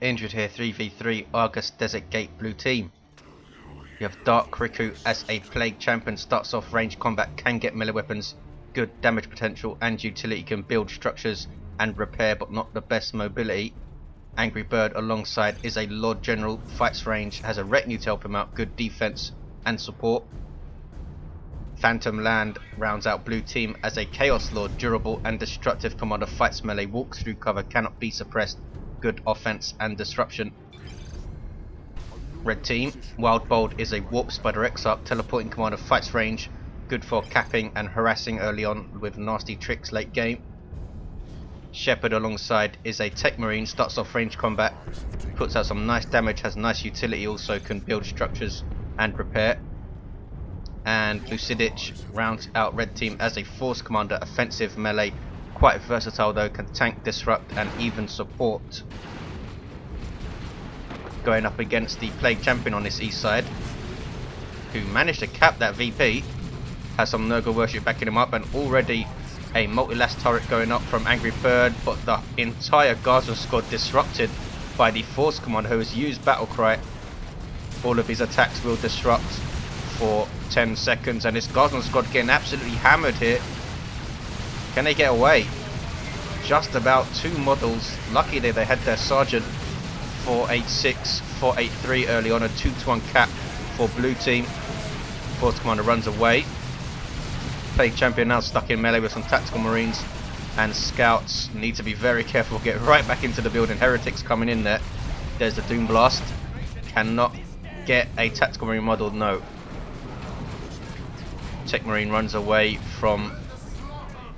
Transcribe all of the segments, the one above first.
Injured here, 3v3 Argus Desert Gate blue team. You have Dark Riku as a Plague Champion, starts off range combat, can get melee weapons, good damage potential and utility, can build structures and repair but not the best mobility. Angry Bird alongside is a Lord General, fights range, has a retinue to help him out, good defense and support. Phantom Land rounds out blue team as a Chaos Lord, durable and destructive commander, fights melee, walks through cover, cannot be suppressed, good offense and disruption. Red team, Wildbold is a Warp Spider Exarch, teleporting commander, fights range, good for capping and harassing early on with nasty tricks late game. Shepard alongside is a Techmarine, starts off range combat, puts out some nice damage, has nice utility, also can build structures and repair. And Lucidic rounds out red team as a Force Commander, offensive melee, quite versatile though, can tank, disrupt and even support. Going up against the Plague Champion on this east side, who managed to cap that VP, has some Nurgle worship backing him up, and already a multi-last turret going up from Angry Bird, but the entire Guardsman squad disrupted by the Force Commander, who has used Battlecry. All of his attacks will disrupt for 10 seconds, and this Guardsman squad getting absolutely hammered here. Can they get away? Just about two models. Lucky they had their Sergeant 486, 483 early on, a 2-to-1 cap for blue team. Force Commander runs away. Plague Champion now stuck in melee with some tactical marines, and scouts need to be very careful, get right back into the building. Heretics coming in there. There's the Doom Blast. Cannot get a tactical marine model, no. Techmarine runs away from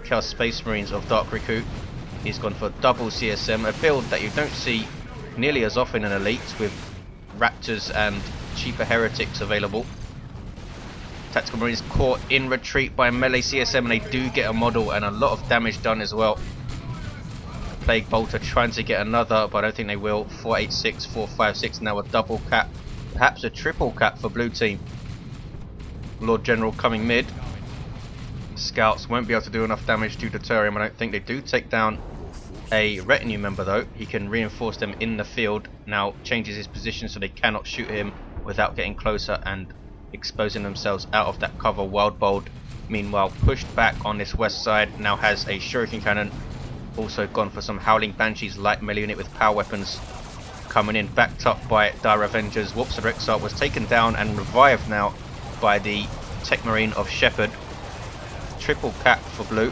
Chaos Space Marines of Dark Riku. He's gone for double CSM, a build that you don't see nearly as often in Elites, with Raptors and cheaper Heretics available. Tactical Marines caught in retreat by melee CSM, and they do get a model and a lot of damage done as well. Plague Bolter trying to get another, but I don't think they will. 486, 456, now a double cap, perhaps a triple cap for blue team. Lord General coming mid. Scouts won't be able to do enough damage to deter him. I don't think they do take down a retinue member though. He can reinforce them in the field. Now changes his position so they cannot shoot him without getting closer and exposing themselves out of that cover. Wildbold meanwhile pushed back on this west side, now has a shuriken cannon, also gone for some Howling Banshees light melee unit with power weapons coming in, backed up by Dire Avengers. Warp Spider Exarch was taken down and revived now by the Techmarine of Shepard. Triple cap for blue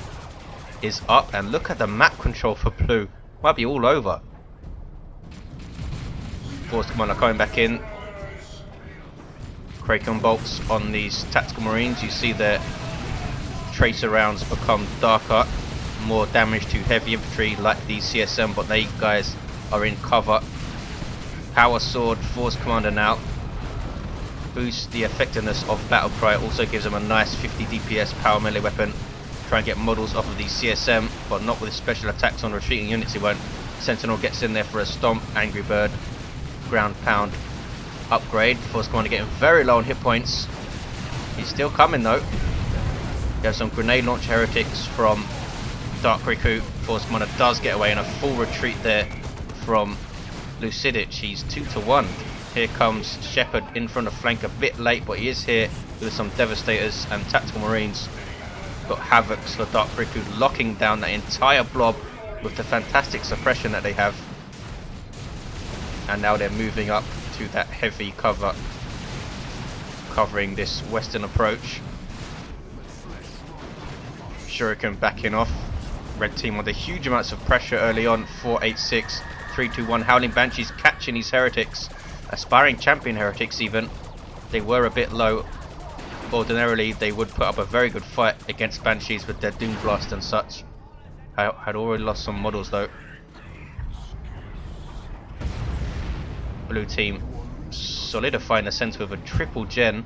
is up, and look at the map control for blue, might be all over. Force Commander coming back in. Kraken bolts on these tactical marines. You see their tracer rounds become darker, more damage to heavy infantry like the CSM, but they guys are in cover. Power Sword, Force Commander now boosts the effectiveness of Battlecry, also gives them a nice 50 DPS power melee weapon. Try and get models off of the CSM, but not with special attacks on retreating units he won't. Sentinel gets in there for a stomp. Angry Bird, ground pound upgrade. Force Commander getting very low on hit points. He's still coming though. You have some grenade launch heretics from Dark Riku. Force Commander does get away in a full retreat there from Lucidic. He's 2-to-1. Here comes Shepard in front of flank, a bit late, but he is here with some Devastators and Tactical Marines. Got Havocs for Dark Riku, locking down that entire blob with the fantastic suppression that they have. And now they're moving up to that heavy cover, covering this western approach. Shuriken backing off. Red team under huge amounts of pressure early on. 486, 321. Howling Banshees catching these heretics. Aspiring champion heretics even. They were a bit low. Ordinarily they would put up a very good fight against Banshees with their Doom Blast and such. I had already lost some models though. Blue team solidifying the center with a triple gen.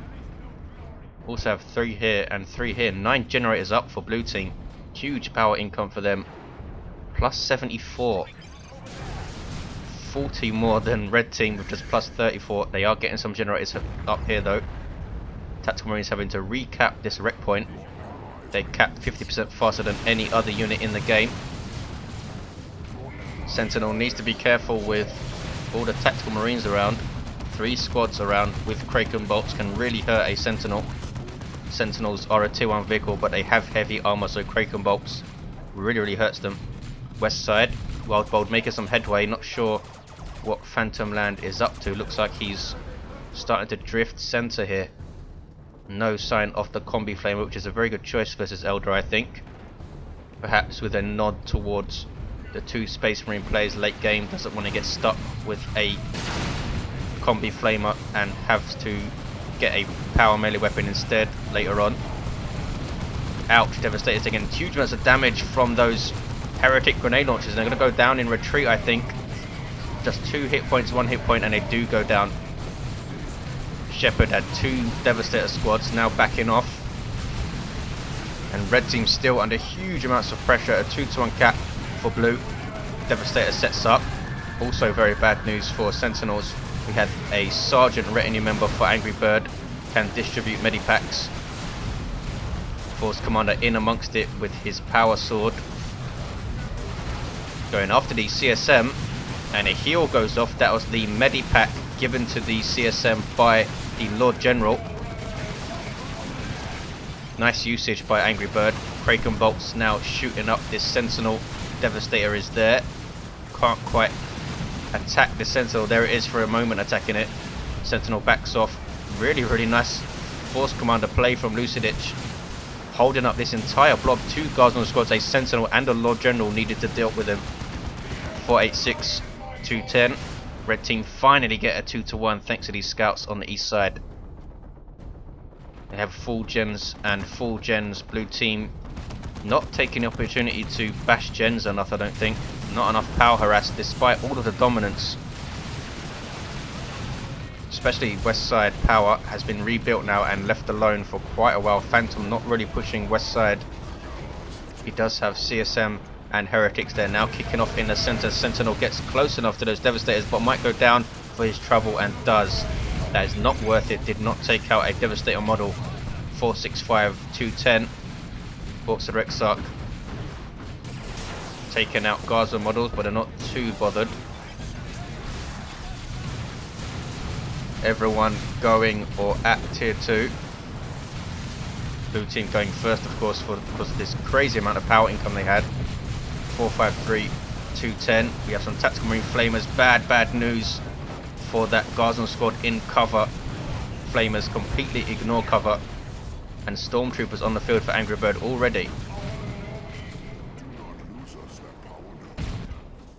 Also have 3 here and 3 here. 9 generators up for blue team. Huge power income for them. Plus 74. 40 more than red team with just plus 34. They are getting some generators up here though. Tactical Marines having to recap this wreck point. They capped 50% faster than any other unit in the game. Sentinel needs to be careful with all the tactical marines around. 3 squads around with Kraken bolts can really hurt a sentinel. Sentinels are a tier 1 vehicle, but they have heavy armor, so Kraken bolts really hurts them. West side, Wildbold making some headway. Not sure what Phantom Land is up to. Looks like he's starting to drift center here. No sign of the combi flamer, which is a very good choice versus Eldar, I think. Perhaps with a nod towards the 2 Space Marine players late game. Doesn't want to get stuck with a combi flamer and have to get a power melee weapon instead later on. Ouch, Devastator's taking huge amounts of damage from those heretic grenade launchers. They're going to go down in retreat, I think. Just 2 hit points, 1 hit point, and they do go down. Shepard had 2 Devastator squads, now backing off. And red team still under huge amounts of pressure. A 2-to-1 cap for blue. Devastator sets up. Also very bad news for Sentinels. We had a Sergeant retinue member for Angry Bird. Can distribute medipacks. Force Commander in amongst it with his power sword. Going after the CSM. And a heal goes off. That was the medipack given to the CSM by the Lord General. Nice usage by Angry Bird. Kraken bolts now shooting up this Sentinel. Devastator is there. Can't quite attack the Sentinel. There it is for a moment, attacking it. Sentinel backs off. Really nice Force Commander play from Lucidic. Holding up this entire blob. 2 guards on the squads. A Sentinel and a Lord General needed to deal with him. 486, 210. Red team finally get a 2-to-1 thanks to these scouts on the east side. They have full gens and full gens. Blue team not taking the opportunity to bash gens enough, I don't think. Not enough power harass despite all of the dominance. Especially west side power has been rebuilt now and left alone for quite a while. Phantom not really pushing west side. He does have CSM and heretics there now kicking off in the center. Sentinel gets close enough to those Devastators but might go down for his trouble and does. That is not worth it. Did not take out a Devastator model. 465, 210. Orcs of Exarch taking out Gaza models, but are not too bothered. Everyone going or at tier 2. Blue team going first, of course, because of this crazy amount of power income they had. 453, 210. We have some tactical marine flamers. Bad news for that Guardsman squad in cover. Flamers completely ignore cover. And stormtroopers on the field for Angry Bird already.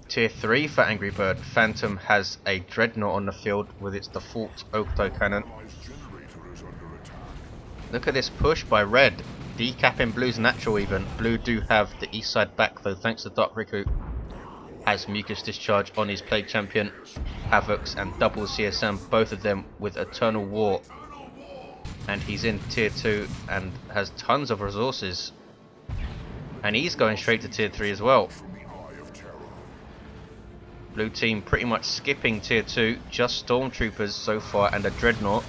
Tier 3 for Angry Bird. Phantom has a Dreadnought on the field with its default Octo cannon. Look at this push by red. Decapping blue's natural even. Blue do have the east side back though thanks to Dark Riku. Has Mucus Discharge on his Plague Champion. Havocs and double CSM, both of them with Eternal War. And he's in tier 2 and has tons of resources. And he's going straight to tier 3 as well. Blue team pretty much skipping tier 2, just stormtroopers so far and a Dreadnought.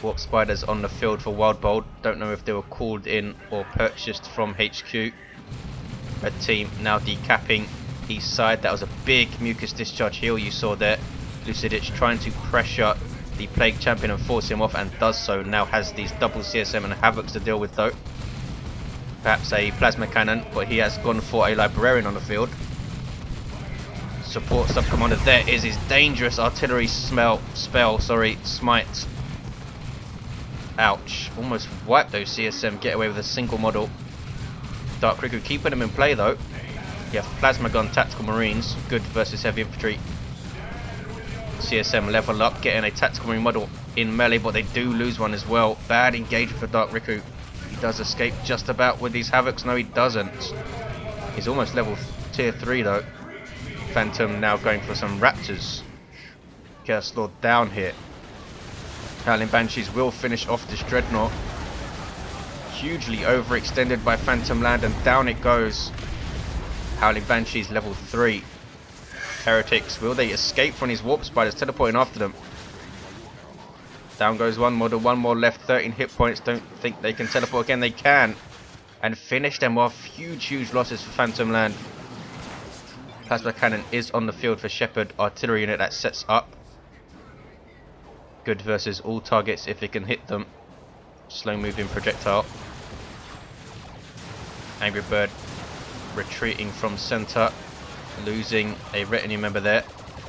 Warp Spiders on the field for Wildbold. Don't know if they were called in or purchased from HQ. Red team now decapping east side. That was a big Mucus Discharge heal you saw there. Lucidic trying to pressure the Plague Champion and force him off, and does so. Now has these double CSM and Havocs to deal with though. Perhaps a Plasma Cannon, but he has gone for a Librarian on the field. Support Sub-Commander there is his dangerous artillery smite. Ouch. Almost wiped those CSM, get away with a single model. Dark Riku keeping them in play though. You have Plasma Gun Tactical Marines, good versus Heavy Infantry. CSM level up, getting a Tactical Marine model in melee, but they do lose one as well. Bad engagement for Dark Riku. He does escape just about with these Havocs. No, he doesn't. He's almost level tier 3 though. Phantom now going for some Raptors. Get slowed down here. Howling Banshees will finish off this Dreadnought. Hugely overextended by Phantom Land, and down it goes. Howling Banshees level 3. Heretics, will they escape from these Warp Spiders teleporting after them? Down goes one model, one more left, 13 hit points. Don't think they can teleport again. They can. And finish them off. Huge losses for Phantom Land. Plasma cannon is on the field for Shepard. Artillery unit that sets up. Good versus all targets if it can hit them. Slow moving projectile. Angry Bird retreating from center, losing a retinue member there,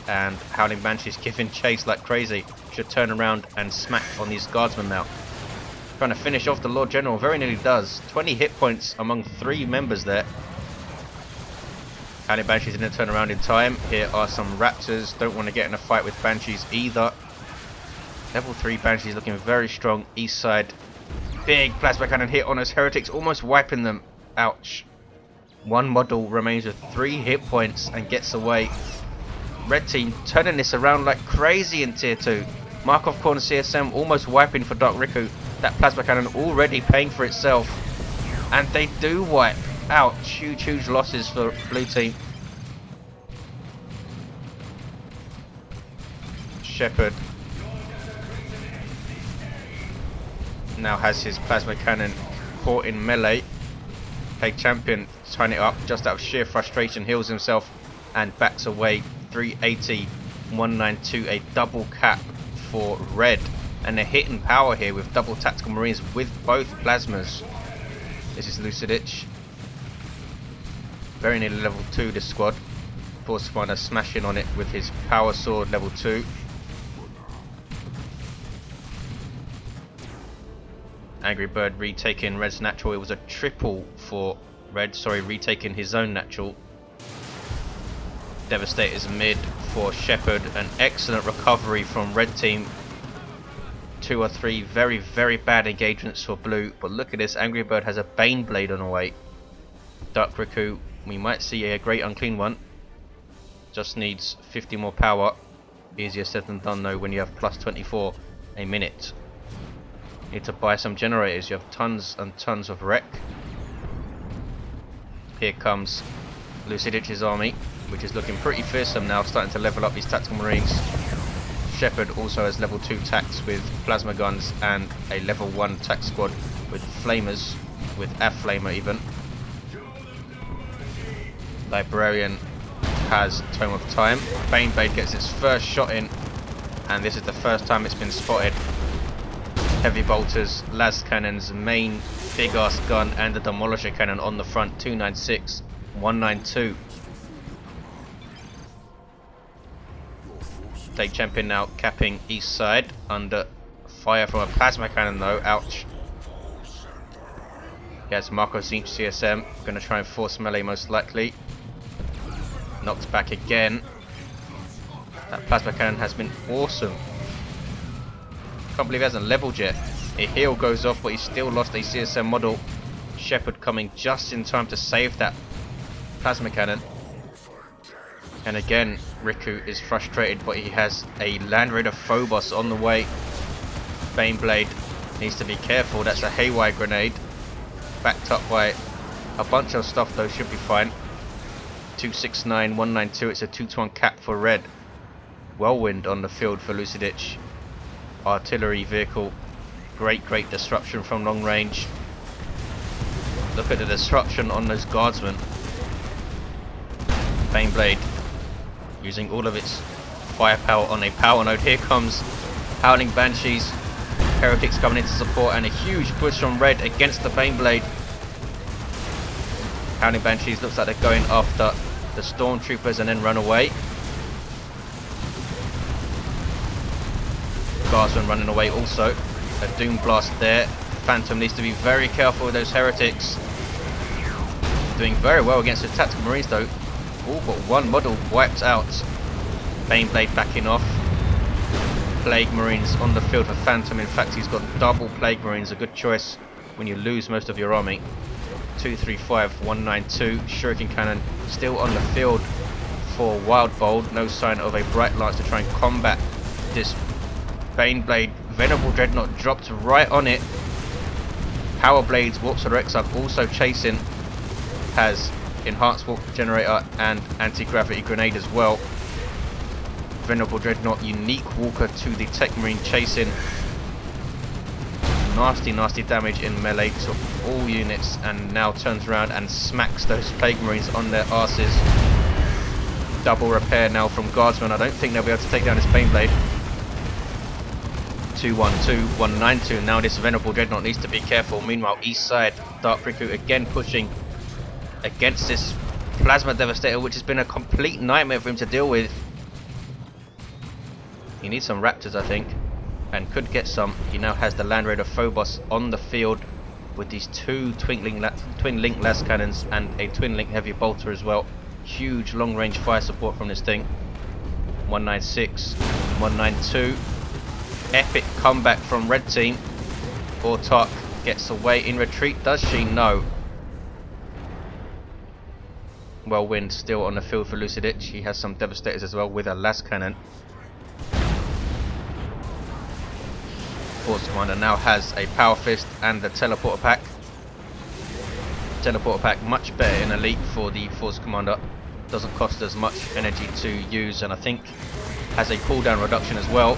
and Howling Banshee's giving chase like crazy. Should turn around and smack on these guardsmen now. Trying to finish off the Lord General, very nearly does. 20 hit points among 3 members there. Howling Banshees didn't turn around in time. Here are some Raptors, don't want to get in a fight with Banshees either. Level 3 Banshees looking very strong. East side, big plasma cannon hit on those heretics, almost wiping them. Ouch. One model remains with 3 hit points and gets away. Red team turning this around like crazy in tier 2. Markov corner CSM almost wiping for Dark Riku. That plasma cannon already paying for itself. And they do wipe. Ouch. Huge losses for blue team. Shepard now has his plasma cannon caught in melee. Plague Champion tying it up just out of sheer frustration, heals himself and backs away. 380, 192, a double cap for red. And they're hitting power here with double tactical marines with both plasmas. This is Lucidic. Very nearly level 2 this squad. Force Finder smashing on it with his power sword level 2. Angry Bird retaking Red's natural. It was a triple for Red, retaking his own natural. Devastator's mid for Shepard. An excellent recovery from Red team. 2 or 3 very bad engagements for blue. But look at this, Angry Bird has a Bane Blade on the way. Dark Riku, we might see a great unclean one. Just needs 50 more power. Easier said than done though when you have plus 24 a minute. Need to buy some generators, you have tons and tons of wreck. Here comes Lucidic's army, which is looking pretty fearsome now, starting to level up these tactical marines. Shepard also has level 2 tacs with plasma guns and a level 1 tac squad with flamers, with a flamer even. Librarian has Tome of Time. Bane Blade gets its first shot in, and this is the first time it's been spotted. Heavy bolters, las cannons, main big ass gun, and the demolisher cannon on the front. 296, 192. Plague Champion now capping east side under fire from a plasma cannon though. Ouch. He has Marco Zinch CSM, going to try and force melee most likely. Knocked back again. That plasma cannon has been awesome. Can't believe he hasn't leveled yet. A heal goes off, but he's still lost a CSM model. Shepard coming just in time to save that plasma cannon. And again, Riku is frustrated, but he has a Land Raider Phobos on the way. Bane Blade needs to be careful. That's a haywire grenade. Backed up by a bunch of stuff though, should be fine. 269, 192, it's a 2-to-1 cap for red. Whirlwind on the field for Lucidic. Artillery vehicle, great disruption from long range. Look at the disruption on those guardsmen. Bane Blade using all of its firepower on a power node. Here comes Howling Banshees. Heretics coming in to support, and a huge push from red against the Bane Blade. Howling Banshees looks like they're going after the Stormtroopers and then run away. Guardsmen running away also. A Doom Blast there. Phantom needs to be very careful with those heretics. Doing very well against the tactical marines though. All but one model wiped out. Bane Blade backing off. Plague Marines on the field for Phantom. In fact, he's got double Plague Marines. A good choice when you lose most of your army. 235, 192. Shuriken Cannon still on the field for Wildbold. No sign of a Bright Lance to try and combat this Bane Blade. Venerable Dreadnought dropped right on it. Power Blades, Warps of Rex are also chasing. Has Enhanced Warp Generator and Anti-Gravity Grenade as well. Venerable Dreadnought, Unique Walker to the Techmarine chasing. Nasty damage in melee to all units, and now turns around and smacks those Plague Marines on their asses. Double repair now from Guardsman. I don't think they'll be able to take down this Baneblade. 212, 192. Now this Venerable Dreadnought needs to be careful. Meanwhile, east side, Dark Riku again pushing against this Plasma Devastator, which has been a complete nightmare for him to deal with. He needs some Raptors, I think, and could get some. He now has the Land Raider Phobos on the field with these two twin link las cannons and a twin link heavy bolter as well. Huge long range fire support from this thing. 196, 192. Epic comeback from red team. Autark gets away in retreat. Does she? No. Whirlwind still on the field for Lucidic. He has some Devastators as well with a las cannon. Force Commander now has a Power Fist and the Teleporter Pack. Teleporter Pack much better in Elite for the Force Commander. Doesn't cost as much energy to use, and I think has a cooldown reduction as well.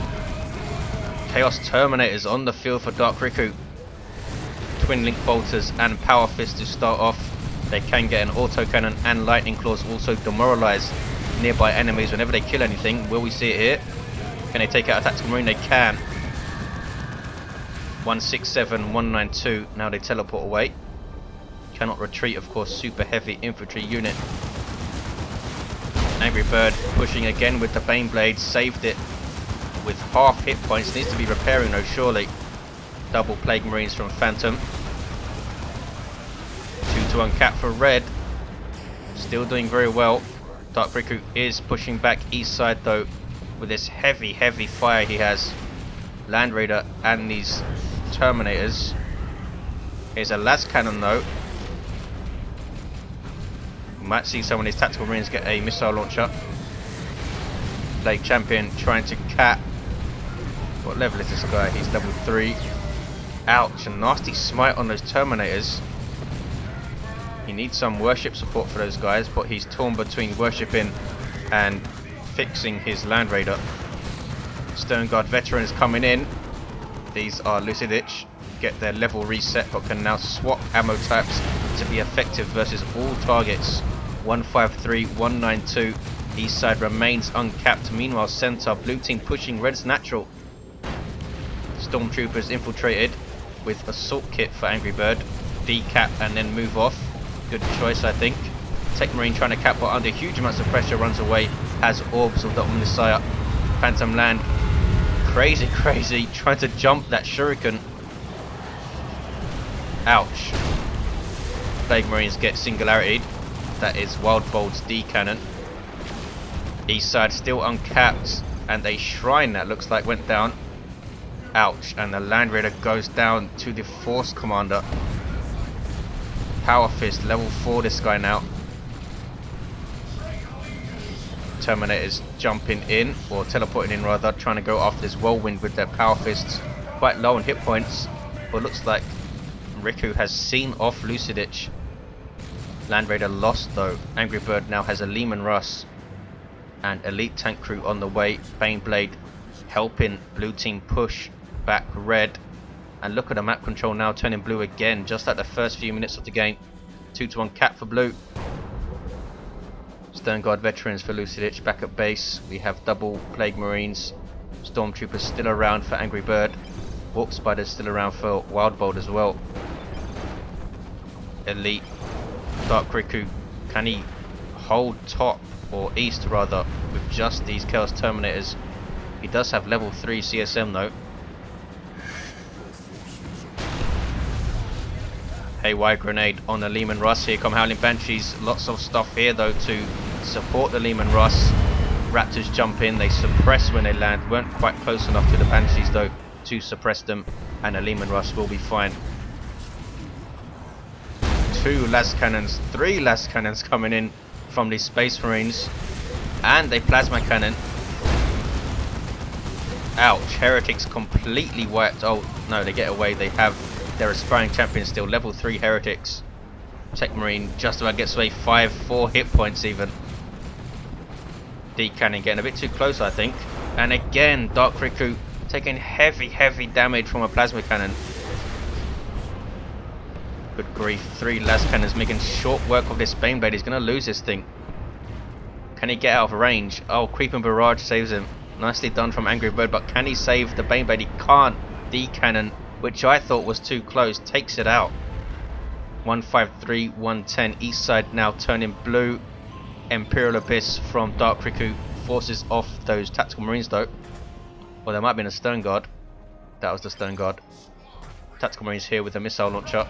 Chaos Terminators on the field for Dark Riku. Twin Link Bolters and Power Fist to start off. They can get an Autocannon and Lightning Claws, also demoralize nearby enemies whenever they kill anything. Will we see it here? Can they take out a Tactical Marine? They can. 167, 192. Now they teleport away. Cannot retreat, of course. Super heavy infantry unit. Angry Bird pushing again with the Baneblade. Saved it with half hit points. Needs to be repairing though, surely. Double Plague Marines from Phantom. 2 to uncap for red. Still doing very well. Dark Riku is pushing back east side though with this heavy fire he has. Land Raider and these Terminators. Here's a las cannon though. You might see some of these Tactical Marines get a missile launcher. Plague Champion trying to cap. What level is this guy? He's level 3. Ouch, a nasty smite on those Terminators. He needs some worship support for those guys, but he's torn between worshipping and fixing his Land Raider. Stone Guard Veterans coming in. These are Lucidic. Get their level reset, but can now swap ammo types to be effective versus all targets. 153, 192. East side remains uncapped. Meanwhile, center, blue team pushing red's natural. Stormtroopers infiltrated with assault kit for Angry Bird. Decap and then move off. Good choice, I think. Techmarine trying to cap, but under huge amounts of pressure runs away. Has orbs of the Omnissiah. Phantom Land. Crazy, trying to jump that shuriken. Ouch. Plague Marines get singularity. That is Wildbold's D cannon. East side still uncapped, and a shrine that looks like went down. Ouch, and the Land Raider goes down to the Force Commander. Power Fist, level 4 this guy now. Terminators jumping in, or teleporting in rather, trying to go after this Whirlwind with their Power Fists. Quite low on hit points, but looks like Riku has seen off Lucidic. Land Raider lost though. Angry Bird now has a Lehman Russ and Elite Tank Crew on the way. Baneblade helping blue team push back red. And look at the map control now turning blue again, just like the first few minutes of the game. 2 to 1 cap for blue. Stone Guard Veterans for Lucidic back at base. We have double Plague Marines. Stormtroopers still around for Angry Bird. Warp Spiders still around for Wildbold as well. Elite. Dark Riku. Can he hold top, or east rather, with just these Chaos Terminators? He does have level 3 CSM though. Haywire Grenade on the Lehman Russ. Here come Howling Banshees. Lots of stuff here though to support the Lehman Russ. Raptors jump in. They suppress when they land. Weren't quite close enough to the Banshees though to suppress them. And the Lehman Russ will be fine. 2 las cannons. 3 las cannons coming in from the Space Marines. And a plasma cannon. Ouch. Heretics completely wiped. Oh no, they get away. They have their aspiring champion still, level 3 heretics. Techmarine just about gets away, 4 hit points even. D cannon getting a bit too close I think. And again Dark Riku taking heavy damage from a plasma cannon. Good grief, 3 las cannons making short work of this Baneblade. He's going to lose this thing. Can he get out of range? Oh, Creeping Barrage saves him. Nicely done from Angry Bird, but can he save the Baneblade? He can't. D-Cannon, which I thought was too close, takes it out. 153, 110. East side now turning blue. Imperial Abyss from Dark Riku forces off those Tactical Marines though. Well, there might have been a Stern Guard. That was the Stern Guard. Tactical Marines here with a missile launcher.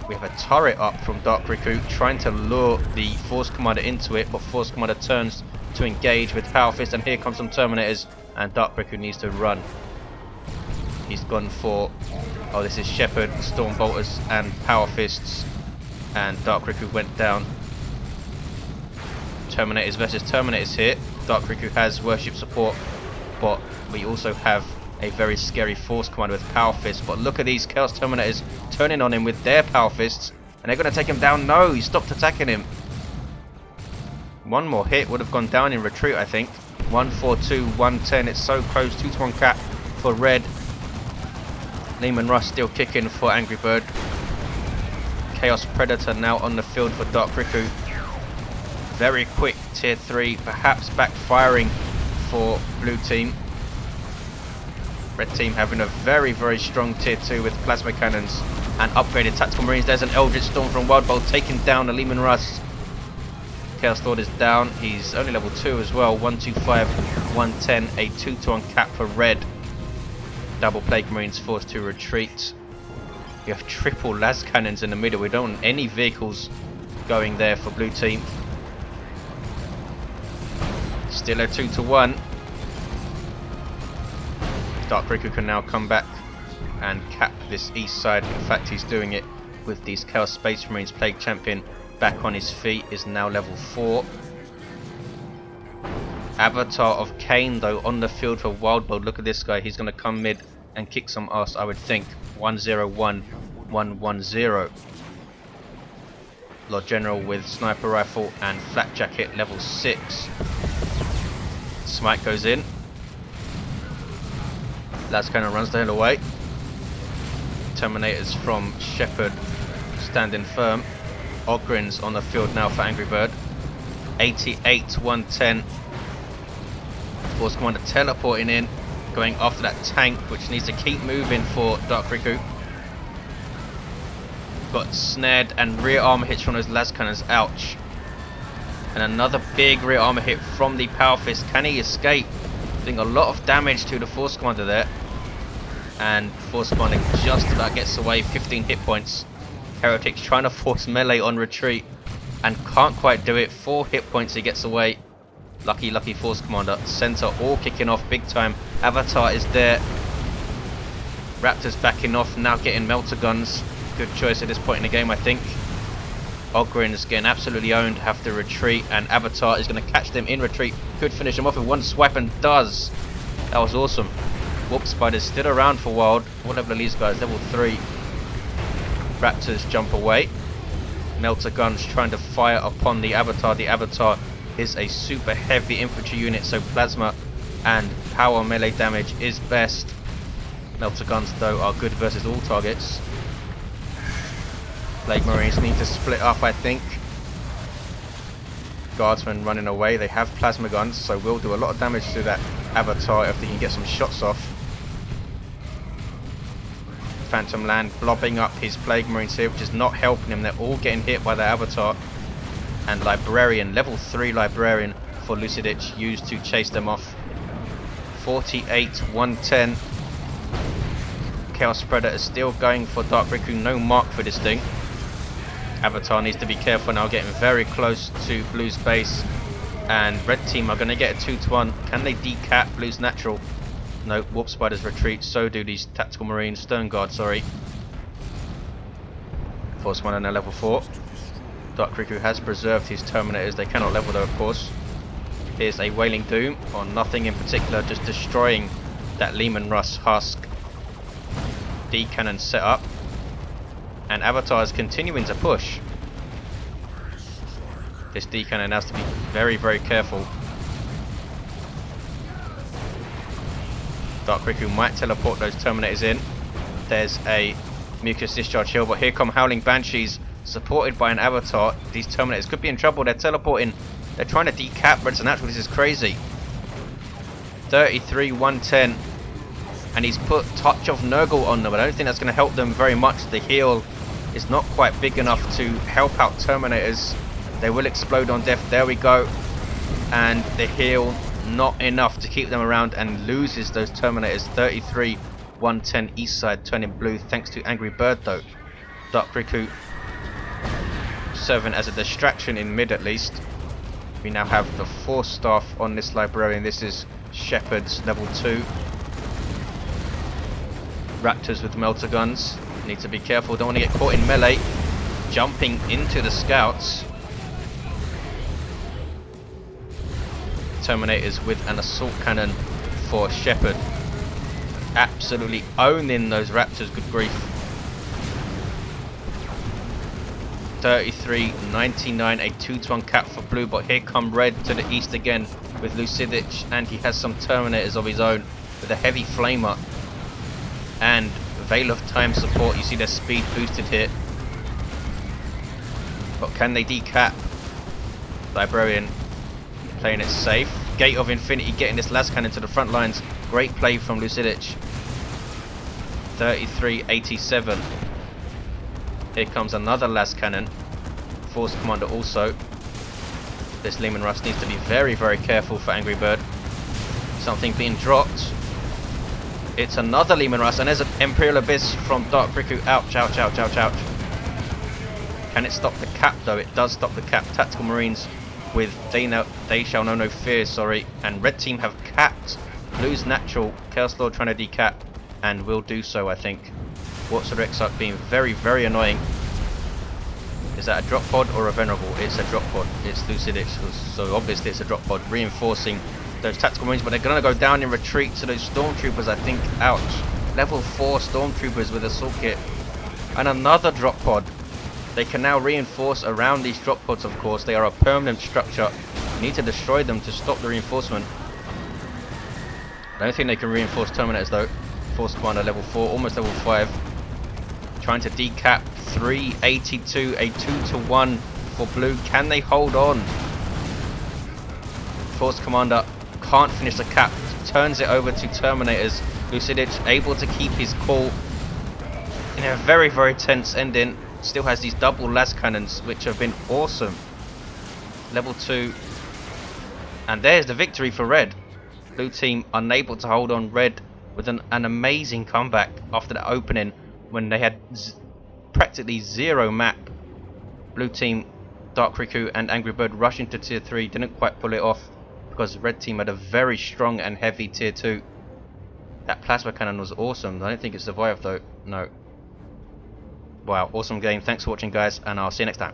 We have a turret up from Dark Riku trying to lure the Force Commander into it, but Force Commander turns to engage with Power Fist, and here comes some Terminators, and Dark Riku needs to run. He's gone for, oh, this is Shepard, Storm Bolters and Power Fists, and Dark Riku went down. Terminators versus Terminators here. Dark Riku has Worship support, but we also have a very scary Force Commander with Power Fists. But look at these Chaos Terminators turning on him with their Power Fists, and they're going to take him down. No, he stopped attacking him. One more hit would have gone down in retreat, I think. 142, 110. It's so close. 2-to-1 cap for red. Lehman Russ still kicking for Angry Bird. Chaos Predator now on the field for Dark Riku. Very quick tier 3, perhaps backfiring for blue team. Red team having a very, very strong tier 2 with plasma cannons and upgraded Tactical Marines. There's an Eldritch Storm from Wildbold taking down the Lehman Russ. Chaos Lord is down. He's only level 2 as well. 125, 110, a 2-to-1 cap for red. Double Plague Marines forced to retreat. We have triple las cannons in the middle. We don't want any vehicles going there for blue team. Still a 2-to-1. Dark Riku can now come back and cap this east side. In fact, he's doing it with these Chaos Space Marines. Plague Champion back on his feet, is now level 4. Avatar of Cain though on the field for Wildbold. Look at this guy, he's going to come mid and kick some ass, I would think. 101, 110. Lord General with Sniper Rifle and Flak Jacket level 6. Smite goes in. Las Cannon runs the hell away. Terminators from Shepard standing firm. Ogren's on the field now for Angry Bird. 88, 110. Force Commander teleporting in, going after that tank, which needs to keep moving for Dark Riku. Got snared and rear armor hits from those las cannons. Ouch. And another big rear armor hit from the Power Fist. Can he escape? Doing a lot of damage to the Force Commander there. And Force Commander just about gets away. 15 hit points. Heretics trying to force melee on retreat and can't quite do it. 4 hit points, he gets away. Lucky Force Commander. Center all kicking off big time. Avatar is there. Raptors backing off, now getting melter guns. Good choice at this point in the game, I think. Ogren's getting absolutely owned, have to retreat, and Avatar is going to catch them in retreat. Could finish them off with one swipe, and does. That was awesome. Warp Spider's still around for Wild. What level are these guys? Level 3. Raptors jump away. Melter guns trying to fire upon the Avatar. The Avatar is a super heavy infantry unit, so plasma and power melee damage is best. Melter guns though are good versus all targets. Plague Marines need to split up, I think. Guardsmen running away. They have plasma guns, so we'll do a lot of damage to that Avatar if they can get some shots off. Phantom Land blobbing up his Plague Marines here, which is not helping him. They're all getting hit by the Avatar. And Librarian, level 3 Librarian for Lucidic, used to chase them off. 48, 110. Chaos Predator is still going for Dark Riku. No mark for this thing. Avatar needs to be careful now, getting very close to Blue's base. And red team are going to get a 2-to-1. Can they decap Blue's natural? No, Warp Spiders retreat, so do these Tactical Marines, Stern Guard, sorry. Force 1 and a level 4. Dark Riku has preserved his Terminators, they cannot level though of course. Here's a Wailing Doom, on nothing in particular, just destroying that Lehman Russ husk. D-Cannon set up. And Avatar is continuing to push. This D-Cannon has to be very, very careful. Dark Riku might teleport those Terminators in. There's a Mucus Discharge Hill, but here come Howling Banshees, supported by an Avatar. These Terminators could be in trouble. They're teleporting They're trying to decap Red's Natural. This is crazy. 33, 110. And he's put Touch of Nurgle on them. I don't think that's going to help them very much. The heal is not quite big enough to help out Terminators. They will explode on death. There we go. And the heal not enough to keep them around, and loses those Terminators. 33, 110 east side turning blue thanks to Angry Bird though. Dark Riku serving as a distraction in mid at least. We now have the 4 staff on this librarian. This is Shepard's level 2. Raptors with melter guns. Need to be careful, don't want to get caught in melee. Jumping into the scouts. Terminators with an assault cannon for Shepard. Absolutely owning those Raptors, good grief. 33, 99, a 2-to-1 cap for blue, but here come red to the east again with Lucidic, and he has some Terminators of his own with a heavy flamer and Veil of Time support. You see their speed boosted here, but can they decap? Librarian playing it safe. Gate of Infinity getting this last cannon to the front lines. Great play from Lucidic. 33, 87. Here comes another las cannon. Force Commander also. This Leman Russ needs to be very, very careful for Angry Bird. Something being dropped. It's another Leman Russ, and there's an Imperial Abyss from Dark Riku. Ouch, ouch, ouch, ouch, ouch. Can it stop the cap though? It does stop the cap. Tactical Marines with They Shall Know No Fear, sorry. And red team have capped blue's natural. Chaos Lord trying to decap, and will do so, I think. Watch the Exarch being very, very annoying. Is that a drop pod or a venerable? It's a drop pod. It's Lucidic, so obviously it's a drop pod. Reinforcing those tactical marines, but they're going to go down in retreat. So those stormtroopers, I think, ouch. Level 4 stormtroopers with assault kit. And another drop pod. They can now reinforce around these drop pods, of course. They are a permanent structure. You need to destroy them to stop the reinforcement. I don't think they can reinforce Terminators though. Force Commander level 4, almost level 5. Trying to decap 382, a 2-to-1 for blue. Can they hold on? Force Commander can't finish the cap, turns it over to Terminators. Lucidic able to keep his cool in a very, very tense ending. Still has these double las cannons, which have been awesome. Level 2. And there's the victory for red. Blue team unable to hold on. Red with an amazing comeback after the opening when they had practically zero map. Blue team, Dark Riku and Angry Bird rushing to tier 3, didn't quite pull it off because red team had a very strong and heavy tier 2. That plasma cannon was awesome. I don't think it survived though. No. Wow, awesome game. Thanks for watching guys, and I'll see you next time.